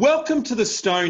Welcome to the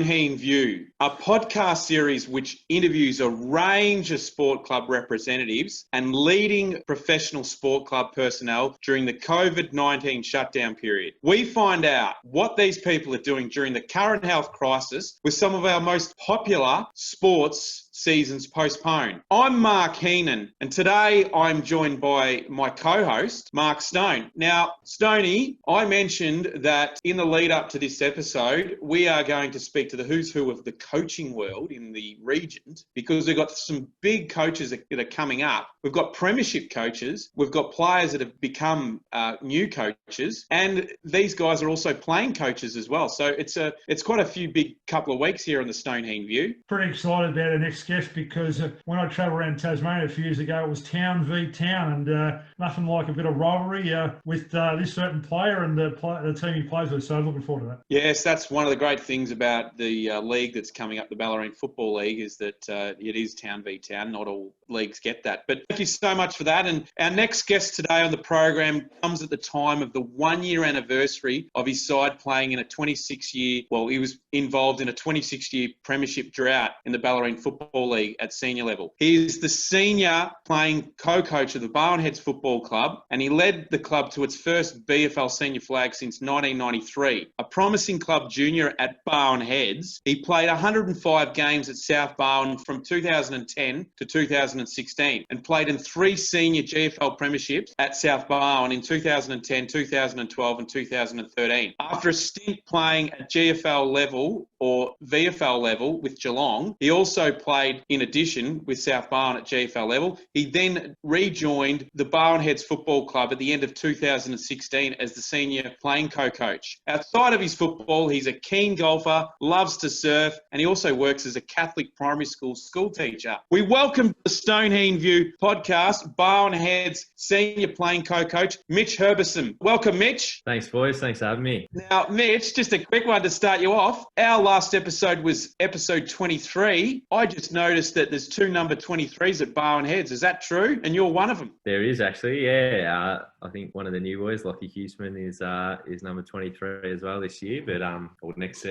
Heen View, a podcast series which interviews a range of sport club representatives and leading professional sport club personnel during the COVID-19 shutdown period. We find out what these people are doing during the current health crisis with some of our most popular sports seasons postponed. I'm Mark Heen, and today I'm joined by my co-host, Mark Stone. Now, Stoney, I mentioned that in the lead up to this episode, we are going to speak to the who's who of the coaching world in the region because we've got some big coaches that are coming up. We've got premiership coaches, we've got players that have become new coaches, and these guys are also playing coaches as well. So it's quite a few big couple of weeks here on the Heen View. Pretty excited about our next guest because when I travelled around Tasmania a few years ago, it was town v town, and nothing like a bit of rivalry with this certain player and the team he plays with. So I'm looking forward to that. Yes, that's one of the great things about the league that's coming up, the Ballarat Football League, is that it is town v town. Not all leagues get that. But thank you so much for that. And our next guest today on the program comes at the time of the 1-year anniversary of his side playing in a 26-year, well, he was involved in a 26-year premiership drought in the Ballarat Football League at senior level. He is the senior playing co-coach of the Barwon Heads Football Club, and he led the club to its first VFL senior flag since 1993. A promising club junior at Barwon Heads, he played 105 games at South Barwon from 2010 to 2016 and played in 3 senior GFL premierships at South Barwon in 2010, 2012 and 2013. After a stint playing at GFL level or VFL level with Geelong, he also played in addition with South Barwon at GFL level. He then rejoined the Barwon Heads Football Club at the end of 2016 as the senior playing co-coach. Outside of his football, he's a keen golfer, loves to surf, and he also works as a Catholic primary school teacher. We welcome to the Heen View podcast, Barwon Heads senior playing co-coach, Mitch Herbison. Welcome, Mitch. Thanks, boys. Thanks for having me. Now, Mitch, just a quick one to start you off. Our last episode was episode 23. I just noticed that there's 2 number 23s at Barwon Heads. Is that true? And you're one of them. There is actually, yeah. I think one of the new boys, Lockie Huseman, is number 23 as well this year. But or next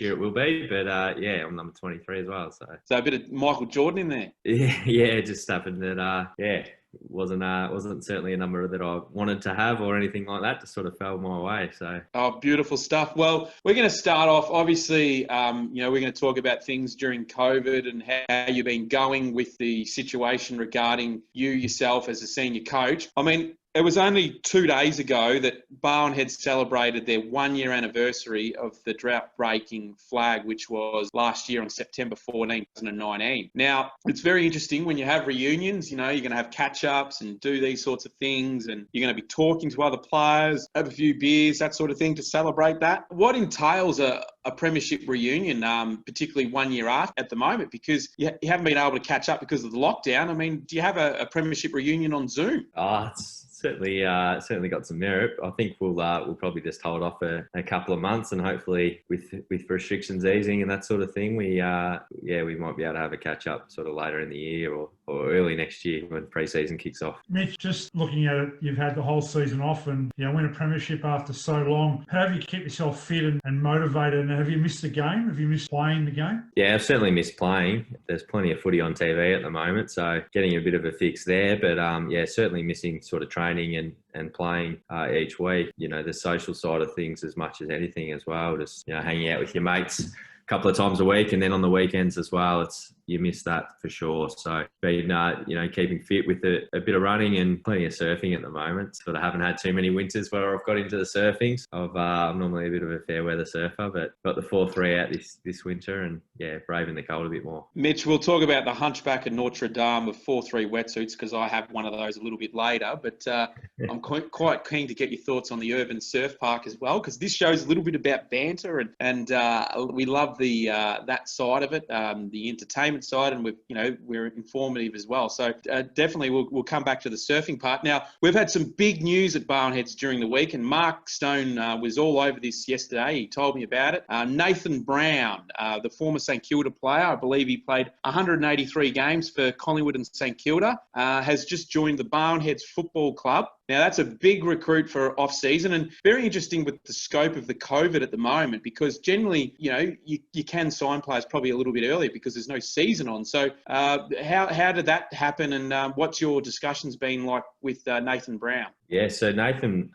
year it will be. But yeah, I'm number 23 as well. So a bit of Michael Jordan in there. Yeah, it just happened that it wasn't certainly a number that I wanted to have or anything like that. Just sort of fell my way. So beautiful stuff. Well, we're going to start off. Obviously, we're going to talk about things during COVID and how you've been going with the situation regarding you yourself as a senior coach. I mean, it was only 2 days ago that Barwon had celebrated their 1-year anniversary of the drought-breaking flag, which was last year on September 14, 2019. Now, it's very interesting when you have reunions, you're going to have catch-ups and do these sorts of things, and you're going to be talking to other players, have a few beers, that sort of thing to celebrate that. What entails a premiership reunion, particularly 1 year after at the moment, because you haven't been able to catch up because of the lockdown? I mean, do you have a premiership reunion on Zoom? It's certainly got some merit. I think we'll probably just hold off a couple of months, and hopefully with restrictions easing and that sort of thing, we might be able to have a catch up sort of later in the year or early next year when pre-season kicks off. Mitch, just looking at it, you've had the whole season off and win a premiership after so long. How have you kept yourself fit and motivated? And have you missed the game? Have you missed playing the game? Yeah, I've certainly missed playing. There's plenty of footy on TV at the moment, so getting a bit of a fix there. But certainly missing sort of training and playing each week. The social side of things as much as anything as well. Just hanging out with your mates a couple of times a week, and then on the weekends as well. You miss that for sure. So been, keeping fit with a bit of running and plenty of surfing at the moment. Sort of haven't had too many winters where I've got into the surfing. I'm normally a bit of a fair weather surfer, but got the 4-3 out this winter and braving the cold a bit more. Mitch, we'll talk about the Hunchback of Notre Dame of 4-3 wetsuits because I have one of those a little bit later, but I'm quite keen to get your thoughts on the urban surf park as well, because this show's a little bit about banter and we love the that side of it, the entertainment side, and we're informative as well. So definitely we'll come back to the surfing part. Now, we've had some big news at Barwon Heads during the week, and Mark Stone was all over this yesterday. He told me about it. Nathan Brown, the former St Kilda player, I believe he played 183 games for Collingwood and St Kilda, has just joined the Barwon Heads Football Club Now, that's a big recruit for off-season, and very interesting with the scope of the COVID at the moment, because generally, you can sign players probably a little bit earlier because there's no season on. So how did that happen, and what's your discussions been like with Nathan Brown? Yeah, so Nathan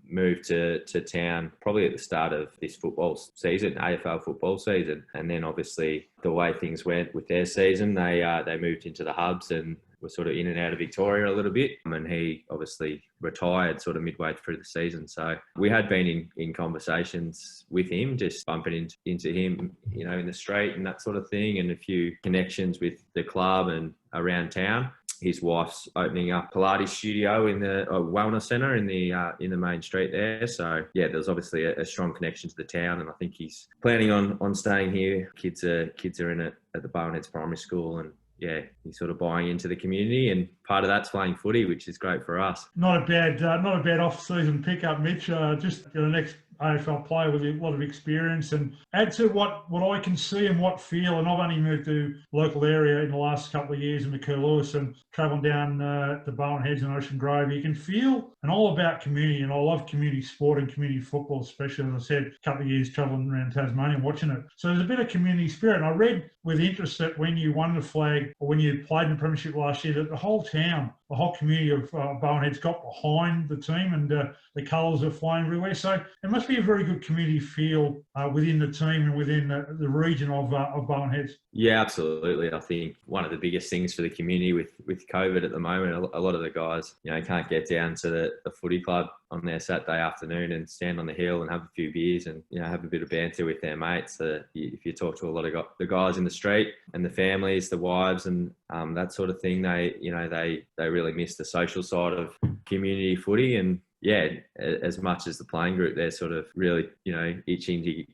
moved to town probably at the start of this football season, AFL football season. And then obviously the way things went with their season, they moved into the hubs and were sort of in and out of Victoria a little bit. And he obviously retired sort of midway through the season. So we had been in conversations with him, just bumping into him, in the street and that sort of thing, and a few connections with the club and around town. His wife's opening up Pilates studio in the wellness centre in the main street there. So yeah, there's obviously a strong connection to the town, and I think he's planning on staying here. Kids are in it at the Barwon Heads Primary School, and yeah, he's sort of buying into the community, and part of that's playing footy, which is great for us. Not a bad off-season pickup, Mitch. Just the next AFL player with a lot of experience, and add to what I can see and feel. And I've only moved to local area in the last couple of years in Lewis, and travelling down the Barwon Heads and Ocean Grove. You can feel and all about community, and I love community sport and community football, especially, as I said, a couple of years travelling around Tasmania and watching it. So there's a bit of community spirit. And I read with interest that when you won the flag, or when you played in the premiership last year, that the whole town, the whole community of Barwon Heads got behind the team, and the colours are flying everywhere. So it must be a very good community feel within the team and within the region of Barwon Heads. Yeah, absolutely. I think one of the biggest things for the community with COVID at the moment, a lot of the guys, can't get down to the footy club on their Saturday afternoon and stand on the hill and have a few beers and, have a bit of banter with their mates. If you talk to a lot of the guys in the street and the families, the wives and that sort of thing, they really miss the social side of community footy. And yeah, as much as the playing group, they're sort of really, itching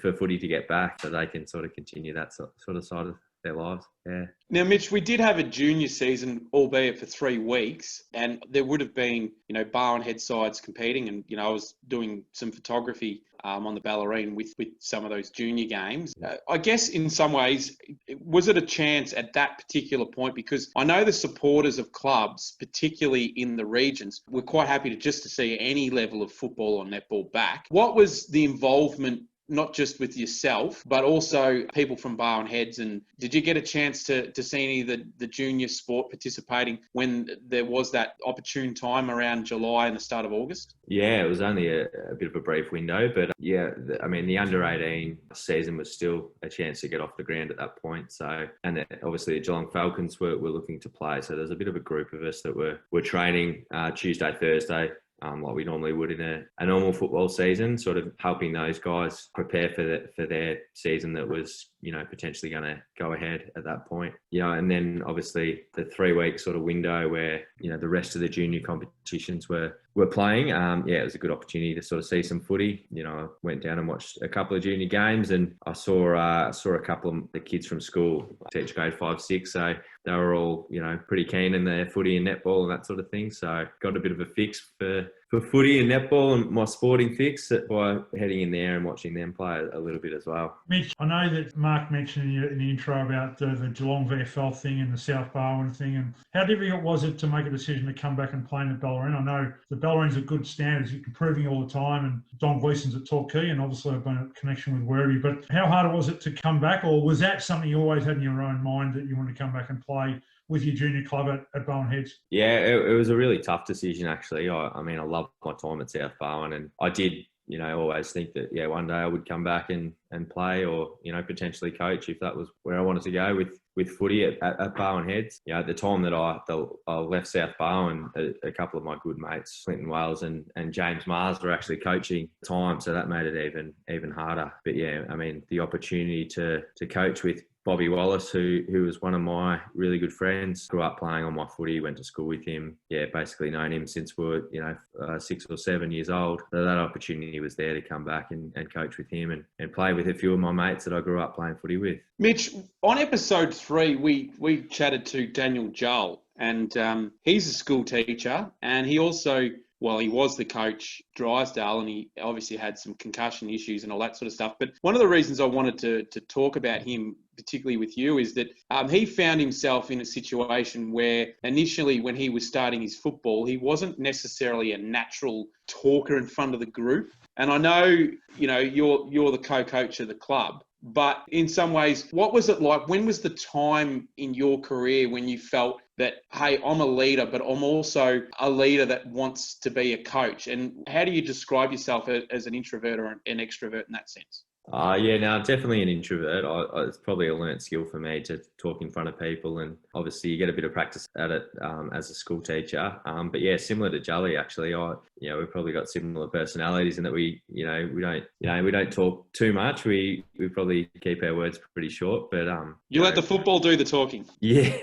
for footy to get back so they can sort of continue that sort of side of their lives. Yeah. Now, Mitch, we did have a junior season, albeit for 3 weeks, and there would have been, Barwon Head sides competing, and I was doing some photography on the Ballerine with some of those junior games. I guess in some ways, was it a chance at that particular point? Because I know the supporters of clubs, particularly in the regions, were quite happy to see any level of football or netball back. What was the involvement, not just with yourself, but also people from Barwon Heads? And did you get a chance to see any of the junior sport participating when there was that opportune time around July and the start of August? Yeah, it was only a bit of a brief window, but the under-18 season was still a chance to get off the ground at that point. So, and obviously the Geelong Falcons were looking to play. So there's a bit of a group of us that were training Tuesday, Thursday, like we normally would in a normal football season, sort of helping those guys prepare for their season that was, potentially going to go ahead at that point. And then obviously the 3-week sort of window where, the rest of the junior competitions were playing. It was a good opportunity to sort of see some footy. I went down and watched a couple of junior games, and I saw a couple of the kids from school teach grade 5, 6. So they were all, pretty keen in their footy and netball and that sort of thing. So got a bit of a fix for footy and netball, and my sporting fix by heading in there and watching them play a little bit as well. Mitch, I know that Mark mentioned in the intro about the Geelong VFL thing and the South Barwon thing, and how difficult was it to make a decision to come back and play in the Ballerine? I know the Ballerine's a good standards, you're improving all the time, and Don Gleeson's at Torquay, and obviously I've been a connection with Werribee. But how hard was it to come back, or was that something you always had in your own mind that you wanted to come back and play with your junior club at Barwon Heads? Yeah, it was a really tough decision, actually. I love my time at South Barwon, and I did, always think that, one day I would come back and play, or, potentially coach if that was where I wanted to go with footy at Barwon Heads. At the time that I left South Barwon, a couple of my good mates, Clinton Wales and James Mars, were actually coaching at the time, so that made it even harder. But the opportunity to coach with Bobby Wallace, who was one of my really good friends, grew up playing on my footy, went to school with him. Basically known him since we were, 6 or 7 years old. So that opportunity was there to come back and coach with him and play with a few of my mates that I grew up playing footy with. Mitch, on episode 3, we chatted to Daniel Joel, and he's a school teacher, and he also, he was the coach Drysdale, and he obviously had some concussion issues and all that sort of stuff. But one of the reasons I wanted to talk about him particularly with you, is that he found himself in a situation where initially when he was starting his football, he wasn't necessarily a natural talker in front of the group. And I know, you're the co-coach of the club, but in some ways, what was it like? When was the time in your career when you felt that, hey, I'm a leader, but I'm also a leader that wants to be a coach? And how do you describe yourself as an introvert or an extrovert in that sense? Yeah, no, I'm definitely an introvert. It's probably a learnt skill for me to talk in front of people, and obviously you get a bit of practice at it as a school teacher. But yeah, similar to Jolly, actually, we've probably got similar personalities in that we don't talk too much. We probably keep our words pretty short. But you let the football do the talking. Yeah,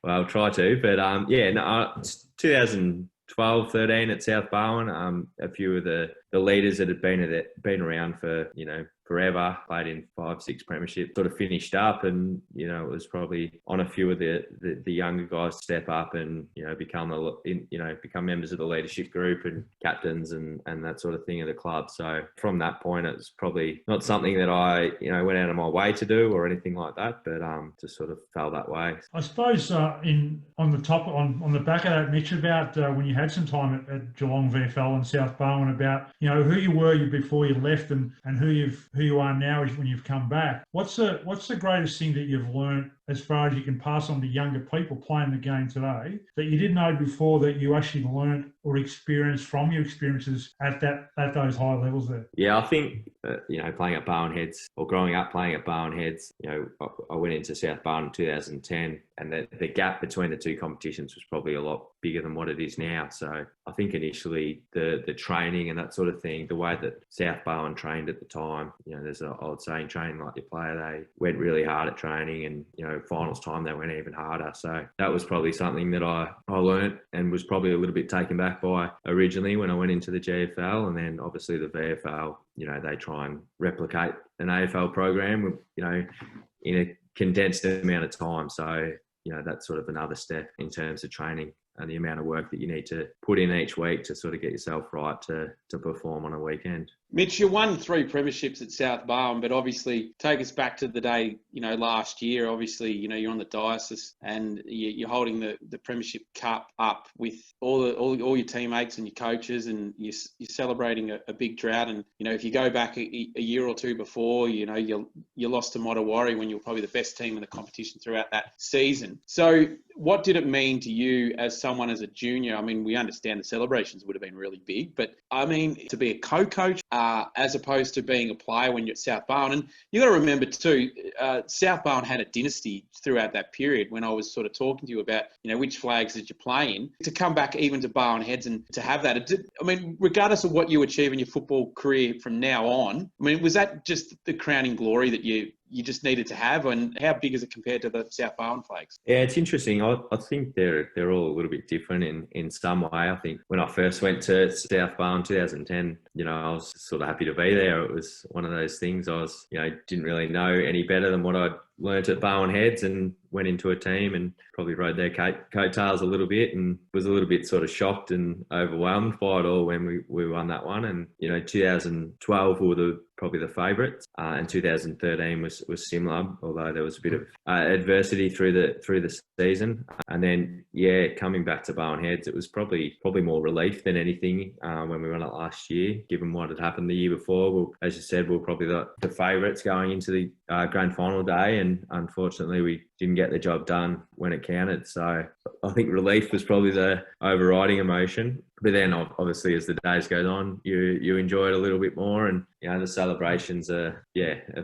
well, I'll try to. But 2012, 13 at South Barwon. A few of the leaders that had been around for forever, played in 5-6 premierships, sort of finished up, and it was probably on a few of the younger guys step up and become members of the leadership group and captains and that sort of thing of the club. So from that point, it was probably not something that I went out of my way to do or anything like that, but just sort of fell that way. I suppose on the back of that, Mitch, about when you had some time at Geelong VFL and South Barwon, about who you were before you left and who you are now when you've come back. What's the greatest thing that you've learned as far as you can pass on to younger people playing the game today that you didn't know before, that you actually learned or experienced from your experiences at those high levels there? Yeah, I think playing at Barwon Heads, or growing up playing at Barwon Heads, I went into South Barwon in 2010, and the gap between the two competitions was probably a lot bigger than what it is now. So I think initially the training and that sort of thing, the way that South Barwon trained at the time, there's an old saying, train like your player. They went really hard at training, and finals time they went even harder. So that was probably something that I learnt and was probably a little bit taken back by originally when I went into the GFL. And then obviously the VFL, they try and replicate an AFL program, in a condensed amount of time. So, that's sort of another step in terms of training and the amount of work that you need to put in each week to sort of get yourself right to perform on a weekend. Mitch, you won 3 premierships at South Barwon, but obviously take us back to the day, last year. Obviously, you're on the diocese and you're holding the premiership cup up with all your teammates and your coaches, and you're celebrating a big drought. And if you go back a year or two before, you lost to Mottawarri when you were probably the best team in the competition throughout that season. So what did it mean to you as a junior? I mean, we understand the celebrations would have been really big, but I mean, to be a co-coach as opposed to being a player when you're at South Barwon. And you got to remember too, South Barwon had a dynasty throughout that period. When I was sort of talking to you about, which flags did you play in, to come back even to Barwon Heads and to have that, regardless of what you achieve in your football career from now on, was that just the crowning glory that you just needed to have? And how big is it compared to the South Barwon flags? Yeah, it's interesting. I think they're all a little bit different in some way. I think when I first went to South Barwon 2010, I was sort of happy to be there. It was one of those things. I was, didn't really know any better than what I'd learnt at Barwon Heads, and went into a team and probably rode their coattails a little bit, and was a little bit sort of shocked and overwhelmed by it all when we won that one. And 2012 we were probably the favourites, and 2013 was similar, although there was a bit of adversity through the season. And then coming back to Barwon Heads, it was probably more relief than anything when we won it last year, given what had happened the year before. As you said, we were probably the favourites going into the grand final day, and unfortunately we didn't get the job done when it counted. So I think relief was probably the overriding emotion. But then obviously as the days go on, you enjoy it a little bit more, and the celebrations are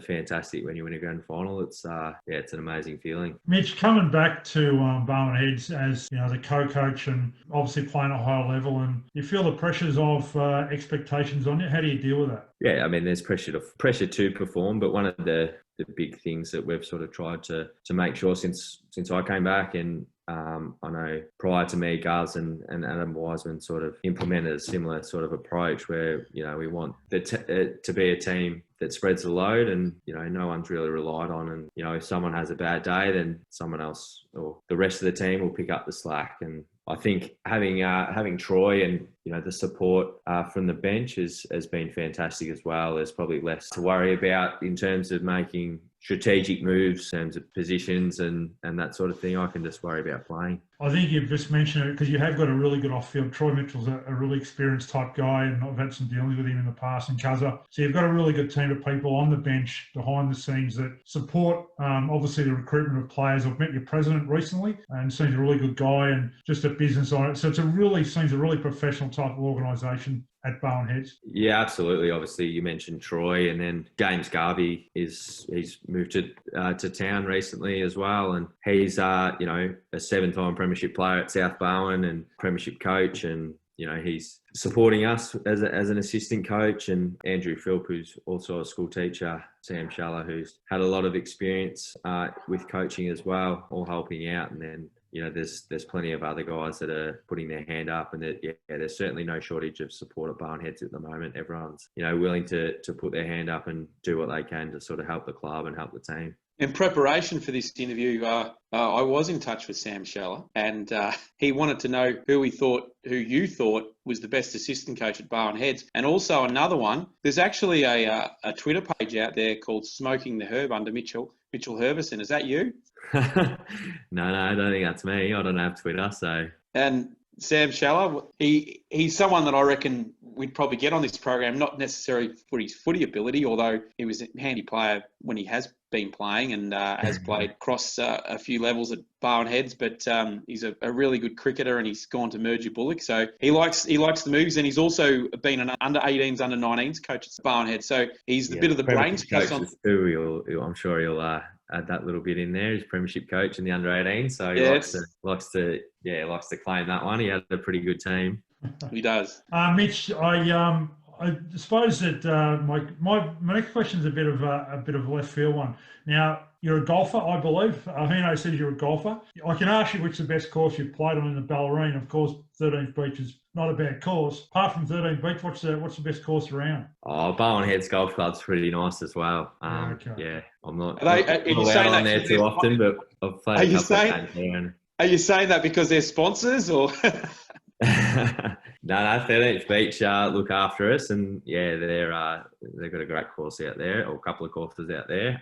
fantastic when you win a grand final. It's it's an amazing feeling. Mitch, coming back to Barwon Heads as the co-coach and obviously playing at a higher level, and you feel the pressures of expectations on you. How do you deal with that? Yeah, there's pressure to perform, but one of the big things that we've sort of tried to make sure since I came back, and I know prior to me, Guz and Adam Wiseman sort of implemented a similar sort of approach where, we want to be a team that spreads the load, and, no one's really relied on. And, if someone has a bad day, then someone else or the rest of the team will pick up the slack. And I think having Troy and, the support from the bench has been fantastic as well. There's probably less to worry about in terms of making strategic moves in terms of positions and that sort of thing. I can just worry about playing. I think you've just mentioned it because you have got a really good off-field. Troy Mitchell's a really experienced type guy, and I've had some dealings with him in the past, and Cuzza. So you've got a really good team of people on the bench behind the scenes that support, obviously, the recruitment of players. I've met your president recently, and seems a really good guy and just a business on it. So seems a really professional type of organisation at Barwon Heads. Yeah, absolutely. Obviously, you mentioned Troy, and then James Garvey he's moved to town recently as well, and he's a 7-time premiership player at South Barwon and premiership coach, and he's supporting us as an assistant coach, and Andrew Philp, who's also a school teacher, Sam Schaller, who's had a lot of experience with coaching as well, all helping out, and then. There's plenty of other guys that are putting their hand up, and there's certainly no shortage of support at Barwon Heads at the moment. Everyone's willing to put their hand up and do what they can to sort of help the club and help the team. In preparation for this interview, I was in touch with Sam Schaller, and he wanted to know who you thought was the best assistant coach at Barwon Heads. And also another one, there's actually a Twitter page out there called Smoking the Herb under Mitch Herbison. Is that you? No, I don't think that's me. I don't have Twitter, so. And Sam Schaller, he's someone that I reckon we'd probably get on this program, not necessarily for his footy ability, although he was a handy player when he has been playing and has played across a few levels at Barwon Heads, but he's a really good cricketer, and he's gone to Mergy Bullock, so he likes the moves, and he's also been an under-18s, under-19s coach at Barwon Heads, so he's the bit of the brains trust on. I'm sure he'll add that little bit in there. He's premiership coach in the under-18s, so he likes to claim that one. He had a pretty good team. He does. Mitch, I suppose that my next question is a bit of a left field one. Now, you're a golfer, I believe. Heen says you're a golfer. I can ask you which is the best course you've played on in the Ballerine. Of course, 13th Beach is not a bad course. Apart from 13th Beach, what's the best course around? Oh, Barwon Heads Golf Club's pretty nice as well. Okay. Yeah, I'm not allowed on there too often, but I've played a couple of times there. Are you saying that because they're sponsors, or? No, 13th Beach look after us, and they've got a great course out there, or a couple of courses out there.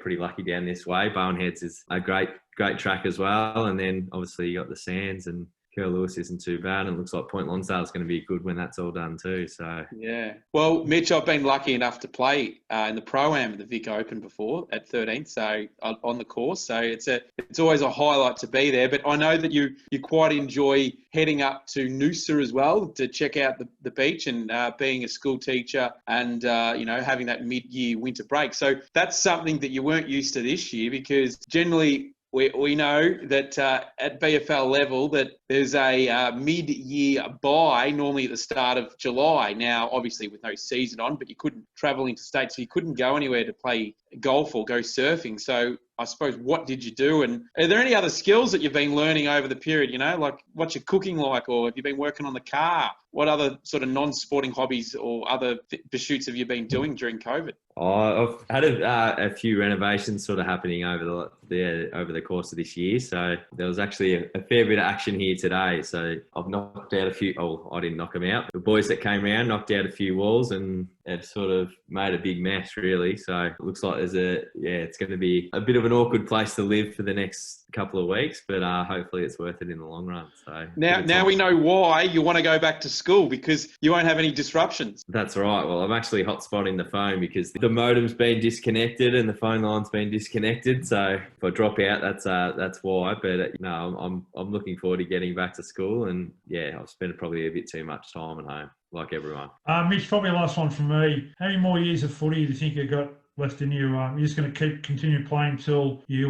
Pretty lucky down this way. Barwon Heads is a great track as well, and then obviously you got the Sands, and Kerr Lewis isn't too bad, and it looks like Point Lonsdale is going to be good when that's all done too. So yeah, well, Mitch, I've been lucky enough to play in the Pro-Am at the Vic Open before at 13th, so on the course. So it's always a highlight to be there. But I know that you quite enjoy heading up to Noosa as well to check out the beach, and being a school teacher, and having that mid-year winter break. So that's something that you weren't used to this year, because generally we know that at VFL level that there's a mid-year bye normally at the start of July. Now, obviously with no season on, but you couldn't travel interstate, so you couldn't go anywhere to play golf or go surfing. So I suppose, what did you do? And are there any other skills that you've been learning over the period? Like what's your cooking like, or have you been working on the car? What other sort of non-sporting hobbies or other pursuits have you been doing during COVID? I've had a few renovations sort of happening over the course of this year. So there was actually a fair bit of action here today. So I've knocked out a few. Oh, I didn't knock them out. The boys that came around knocked out a few walls and have sort of made a big mess, really. So it looks like it's going to be a bit of an awkward place to live for the next couple of weeks, but hopefully it's worth it in the long run. So now we know why you want to go back to school, because you won't have any disruptions. That's right. Well, I'm actually hotspotting the phone because the modem's been disconnected and the phone line's been disconnected. So if I drop out, that's why. But no, I'm looking forward to getting back to school, and I've spent probably a bit too much time at home, like everyone. Mitch, probably the last one from me. How many more years of footy do you think you've got left in you? You're just going to continue playing till you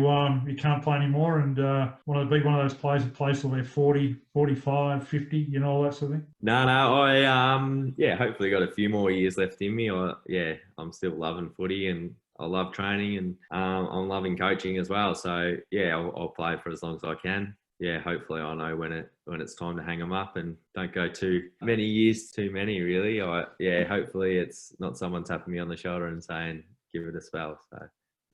can't play anymore, and want to be one of those players that plays till they're 40, 45, 50, all that sort of thing? No, I hopefully got a few more years left in me. I'm still loving footy, and I love training, and I'm loving coaching as well. So I'll play for as long as I can. Hopefully I know when it's time to hang them up, and don't go too many years too many, really. Hopefully it's not someone tapping me on the shoulder and saying, give it a spell. So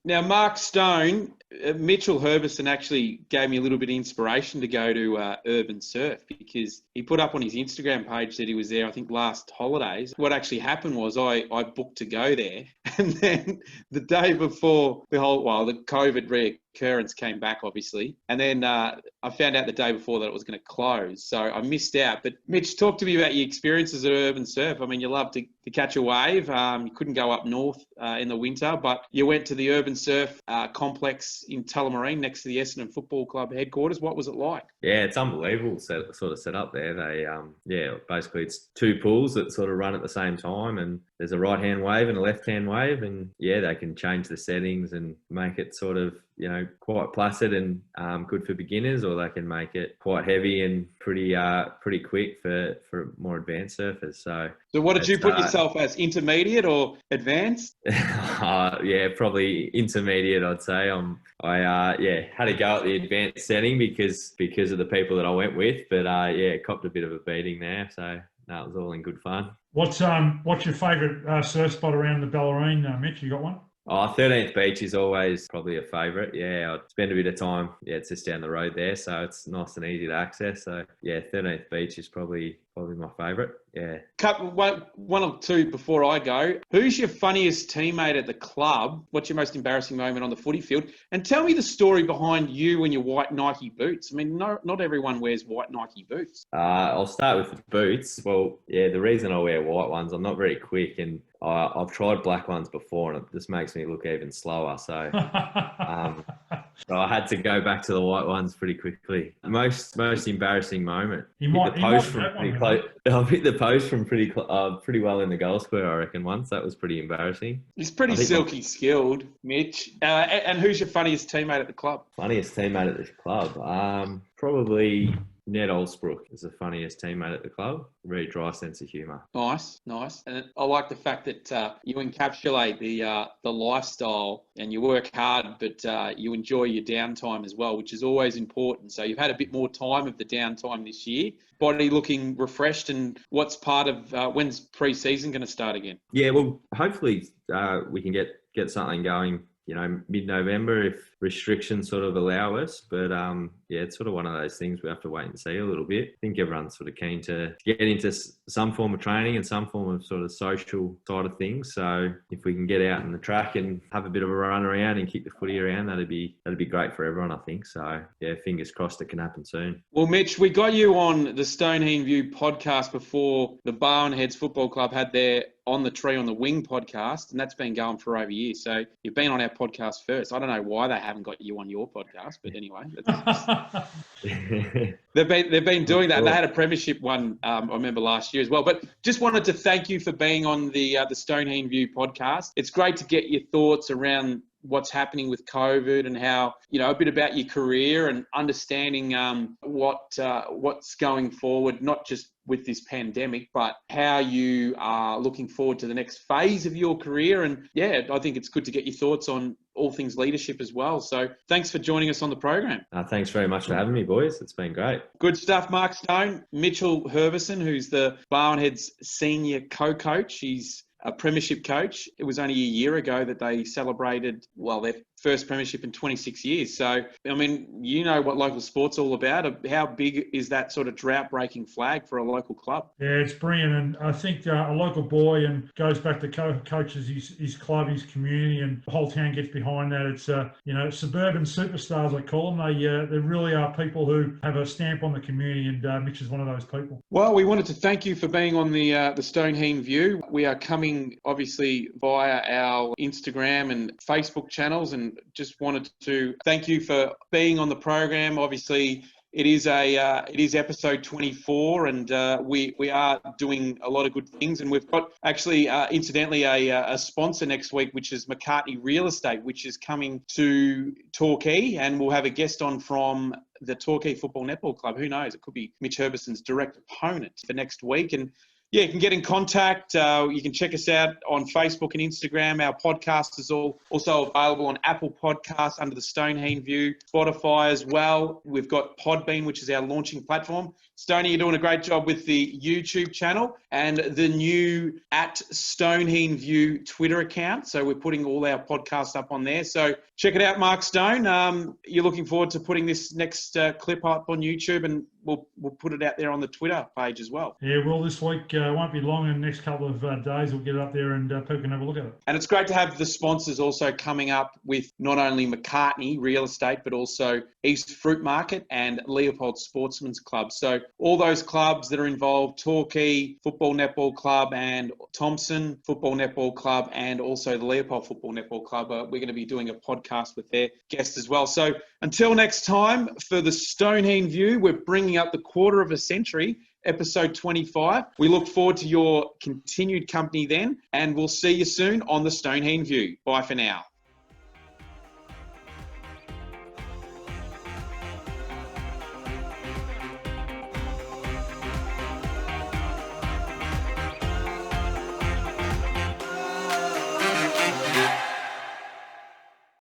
now, Mark Stone, Mitch Herbison actually gave me a little bit of inspiration to go to Urban Surf, because he put up on his Instagram page that he was there, I think, last holidays. What actually happened was I booked to go there, And then the day before the COVID reoccurrence came back, obviously. And then I found out the day before that it was going to close. So I missed out. But Mitch, talk to me about your experiences at Urban Surf. I mean, you love to catch a wave. You couldn't go up north in the winter, but you went to the Urban Surf complex in Tullamarine next to the Essendon Football Club headquarters. What was it like? Yeah, it's unbelievable sort of set up there. They, basically it's two pools that sort of run at the same time, and there's a right-hand wave and a left-hand wave, and they can change the settings and make it sort of, quite placid and good for beginners, or they can make it quite heavy and pretty quick for more advanced surfers. So what did you put yourself as, intermediate or advanced? Probably intermediate, I'd say. I had to go at the advanced setting because of the people that I went with, but copped a bit of a beating there. So no, it was all in good fun. What's your favourite surf spot around the Bellarine, Mitch? You got one? 13th Beach is always probably a favourite. Yeah, I'd spend a bit of time. Yeah, it's just down the road there, so it's nice and easy to access. So 13th Beach is probably my favourite. Yeah. One or two before I go. Who's your funniest teammate at the club? What's your most embarrassing moment on the footy field? And tell me the story behind you and your white Nike boots. I mean, not everyone wears white Nike boots. I'll start with the boots. Well, the reason I wear white ones, I'm not very quick, and I've tried black ones before, and it just makes me look even slower. So, so I had to go back to the white ones pretty quickly. Most embarrassing moment. I hit the post from pretty well in the goal square, I reckon. Once that was pretty embarrassing. He's pretty silky skilled, Mitch. And who's your funniest teammate at the club? Funniest teammate at the club, probably Ned Olsbrook is the funniest teammate at the club. Very dry sense of humour. Nice. And I like the fact that you encapsulate the lifestyle, and you work hard, but you enjoy your downtime as well, which is always important. So you've had a bit more time of the downtime this year. Body looking refreshed, and what's part of when's pre-season going to start again? Yeah, well, hopefully we can get something going, mid-November if restrictions sort of allow us. But it's sort of one of those things we have to wait and see a little bit. I think everyone's sort of keen to get into some form of training and some form of sort of social side of things. So if we can get out in the track and have a bit of a run around and kick the footy around, that'd be great for everyone, I think. So fingers crossed it can happen soon. Well, Mitch, we got you on the Stonehenge View podcast before the Barwon Heads Football Club had their On the Tree on the Wing podcast, and that's been going for over a year. So you've been on our podcast first. I don't know why they haven't got you on your podcast, but anyway, they've been doing that. They had a premiership one, I remember last year as well. But just wanted to thank you for being on the Stonehenge View podcast. It's great to get your thoughts around what's happening with COVID and how, a bit about your career and understanding what's going forward, not just with this pandemic, but how you are looking forward to the next phase of your career. And I think it's good to get your thoughts on all things leadership as well. So thanks for joining us on the program. Thanks very much for having me, boys. It's been great. Good stuff, Mark Stone. Mitch Herbison, who's the Barwon Heads senior co-coach. He's a premiership coach. It was only a year ago that they celebrated, their first premiership in 26 years. So, I mean, what local sport's all about. How big is that sort of drought-breaking flag for a local club? Yeah, it's brilliant. And I think a local boy, and goes back to coaches, his club, his community, and the whole town gets behind that. It's, suburban superstars, I call them. They really are people who have a stamp on the community, and Mitch is one of those people. Well, we wanted to thank you for being on the Stonehenge View. We are coming, obviously, via our Instagram and Facebook channels, and just wanted to thank you for being on the program. Obviously, it is episode 24, and we are doing a lot of good things. And we've got actually, incidentally, a sponsor next week, which is McCartney Real Estate, which is coming to Torquay, and we'll have a guest on from the Torquay Football Netball Club. Who knows? It could be Mitch Herbison's direct opponent for next week. And you can get in contact. You can check us out on Facebook and Instagram. Our podcast is also available on Apple Podcasts under the Stonehenge View, Spotify as well. We've got Podbean, which is our launching platform. Stoney, you're doing a great job with the YouTube channel and the new @Stonehenge View Twitter account. So we're putting all our podcasts up on there. So check it out, Mark Stone. You're looking forward to putting this next clip up on YouTube, and we'll put it out there on the Twitter page as well. Yeah, well, this week won't be long. In the next couple of days, we'll get it up there and people can have a look at it. And it's great to have the sponsors also coming up with not only McCartney Real Estate, but also East Fruit Market and Leopold Sportsman's Club. So all those clubs that are involved, Torquay Football Netball Club and Thompson Football Netball Club, and also the Leopold Football Netball Club, we're going to be doing a podcast with their guests as well. So until next time, for the Stoneheen View, we're bringing up the quarter of a century, episode 25. We look forward to your continued company then, and we'll see you soon on the Stoneheen View. Bye for now.